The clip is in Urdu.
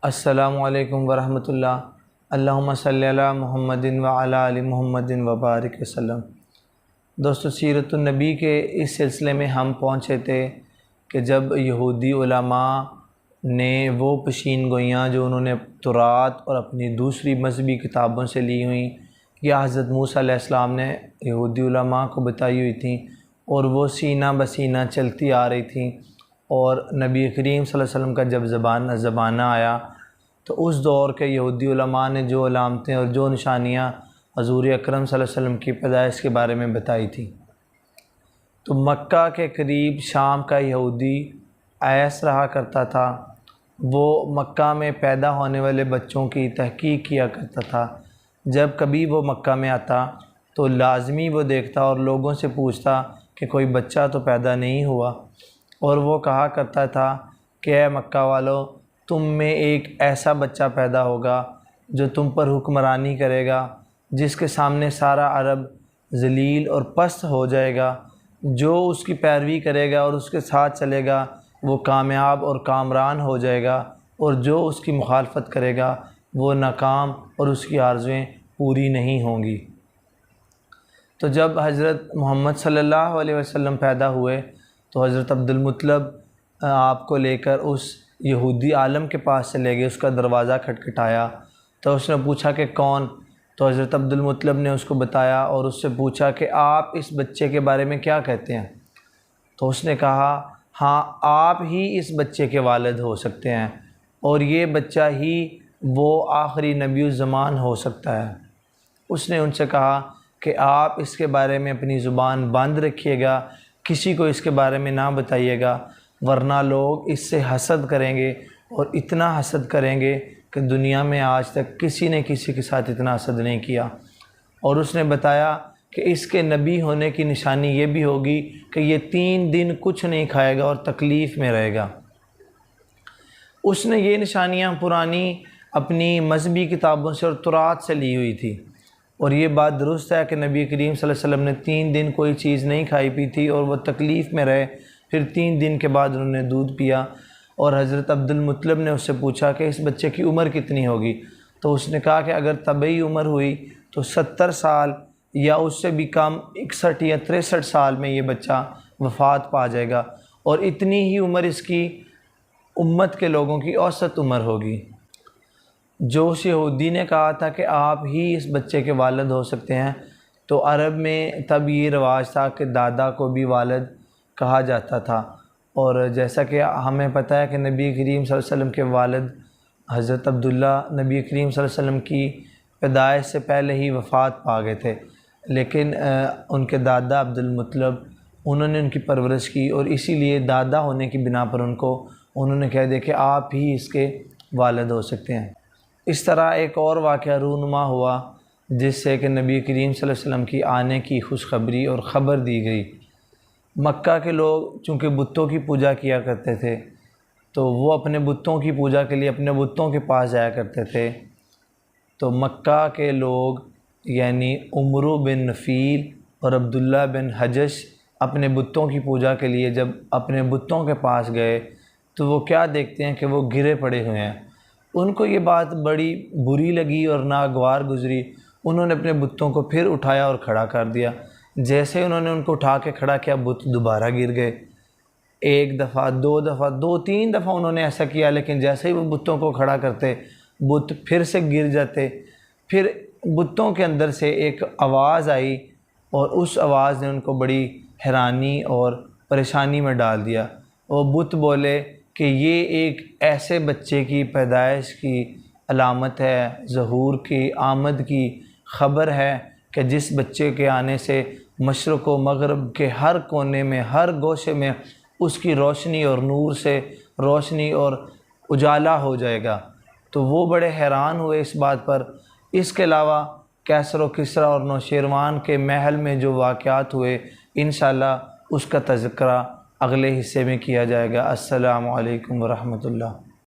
السلام علیکم ورحمۃ اللہ۔ اللہم صلی علی محمد وعلی آل محمد وبارک وسلم۔ دوستو، سیرت النبی کے اس سلسلے میں ہم پہنچے تھے کہ جب یہودی علماء نے وہ پشین گوئیاں جو انہوں نے تورات اور اپنی دوسری مذہبی کتابوں سے لی ہوئیں یا حضرت موسیٰ علیہ السلام نے یہودی علماء کو بتائی ہوئی تھیں اور وہ سینہ بسینہ چلتی آ رہی تھیں، اور نبی کریم صلی اللہ علیہ وسلم کا جب زمانہ آیا تو اس دور کے یہودی علماء نے جو علامتیں اور جو نشانیاں حضور اکرم صلی اللہ علیہ وسلم کی پیدائش کے بارے میں بتائی تھیں، تو مکہ کے قریب شام کا یہودی ایس رہا کرتا تھا۔ وہ مکہ میں پیدا ہونے والے بچوں کی تحقیق کیا کرتا تھا۔ جب کبھی وہ مکہ میں آتا تو لازمی وہ دیکھتا اور لوگوں سے پوچھتا کہ کوئی بچہ تو پیدا نہیں ہوا، اور وہ کہا کرتا تھا کہ اے مکہ والو، تم میں ایک ایسا بچہ پیدا ہوگا جو تم پر حکمرانی کرے گا، جس کے سامنے سارا عرب ذلیل اور پست ہو جائے گا۔ جو اس کی پیروی کرے گا اور اس کے ساتھ چلے گا وہ کامیاب اور کامران ہو جائے گا، اور جو اس کی مخالفت کرے گا وہ ناکام اور اس کی آرزویں پوری نہیں ہوں گی۔ تو جب حضرت محمد صلی اللہ علیہ وسلم پیدا ہوئے تو حضرت عبدالمطلب آپ کو لے کر اس یہودی عالم کے پاس چلے گئے۔ اس کا دروازہ کھٹکھٹایا تو اس نے پوچھا کہ کون؟ تو حضرت عبدالمطلب نے اس کو بتایا اور اس سے پوچھا کہ آپ اس بچے کے بارے میں کیا کہتے ہیں؟ تو اس نے کہا ہاں، آپ ہی اس بچے کے والد ہو سکتے ہیں، اور یہ بچہ ہی وہ آخری نبی الزمان ہو سکتا ہے۔ اس نے ان سے کہا کہ آپ اس کے بارے میں اپنی زبان بند رکھیے گا، کسی کو اس کے بارے میں نہ بتائیے گا، ورنہ لوگ اس سے حسد کریں گے، اور اتنا حسد کریں گے کہ دنیا میں آج تک کسی نے کسی کے ساتھ اتنا حسد نہیں کیا۔ اور اس نے بتایا کہ اس کے نبی ہونے کی نشانی یہ بھی ہوگی کہ یہ 3 دن کچھ نہیں کھائے گا اور تکلیف میں رہے گا۔ اس نے یہ نشانیاں پرانی اپنی مذہبی کتابوں سے اور تورات سے لی ہوئی تھی، اور یہ بات درست ہے کہ نبی کریم صلی اللہ علیہ وسلم نے 3 دن کوئی چیز نہیں کھائی پی تھی اور وہ تکلیف میں رہے۔ پھر 3 دن کے بعد انہوں نے دودھ پیا، اور حضرت عبدالمطلب نے اس سے پوچھا کہ اس بچے کی عمر کتنی ہوگی؟ تو اس نے کہا کہ اگر طبعی عمر ہوئی تو 70 سال یا اس سے بھی کم، 61 یا 63 سال میں یہ بچہ وفات پا جائے گا، اور اتنی ہی عمر اس کی امت کے لوگوں کی اوسط عمر ہوگی۔ جو اس یہودی نے کہا تھا کہ آپ ہی اس بچے کے والد ہو سکتے ہیں، تو عرب میں تب یہ رواج تھا کہ دادا کو بھی والد کہا جاتا تھا، اور جیسا کہ ہمیں پتہ ہے کہ نبی کریم صلی اللہ علیہ وسلم کے والد حضرت عبداللہ نبی کریم صلی اللہ علیہ وسلم کی پیدائش سے پہلے ہی وفات پا گئے تھے، لیکن ان کے دادا عبدالمطلب انہوں نے ان کی پرورش کی، اور اسی لیے دادا ہونے کی بنا پر انہوں نے کہہ دیا کہ آپ ہی اس کے والد ہو سکتے ہیں۔ اس طرح ایک اور واقعہ رونما ہوا جس سے کہ نبی کریم صلی اللہ علیہ وسلم کی آنے کی خوشخبری اور خبر دی گئی۔ مکہ کے لوگ چونکہ بتوں کی پوجا کیا کرتے تھے، تو وہ اپنے بتوں کی پوجا کے لیے اپنے بتوں کے پاس جایا کرتے تھے۔ تو مکہ کے لوگ یعنی عمرو بن نفیل اور عبداللہ بن حجش اپنے بتوں کی پوجا کے لیے جب اپنے بتوں کے پاس گئے تو وہ کیا دیکھتے ہیں کہ وہ گرے پڑے ہوئے ہیں۔ ان کو یہ بات بڑی بری لگی اور ناگوار گزری۔ انہوں نے اپنے بتوں کو پھر اٹھایا اور کھڑا کر دیا۔ جیسے انہوں نے ان کو اٹھا کے کھڑا کیا، بت دوبارہ گر گئے۔ 1 دفعہ 2 دفعہ 2-3 دفعہ انہوں نے ایسا کیا، لیکن جیسے ہی وہ بتوں کو کھڑا کرتے بت پھر سے گر جاتے۔ پھر بتوں کے اندر سے ایک آواز آئی، اور اس آواز نے ان کو بڑی حیرانی اور پریشانی میں ڈال دیا۔ وہ بت بولے کہ یہ ایک ایسے بچے کی پیدائش کی علامت ہے، ظہور کی، آمد کی خبر ہے کہ جس بچے کے آنے سے مشرق و مغرب کے ہر کونے میں، ہر گوشے میں اس کی روشنی اور نور سے روشنی اور اجالا ہو جائے گا۔ تو وہ بڑے حیران ہوئے اس بات پر۔ اس کے علاوہ کیسر و کسریٰ اور نوشیروان کے محل میں جو واقعات ہوئے، انشاءاللہ اس کا تذکرہ اگلے حصے میں کیا جائے گا۔ السلام علیکم ورحمۃ اللہ۔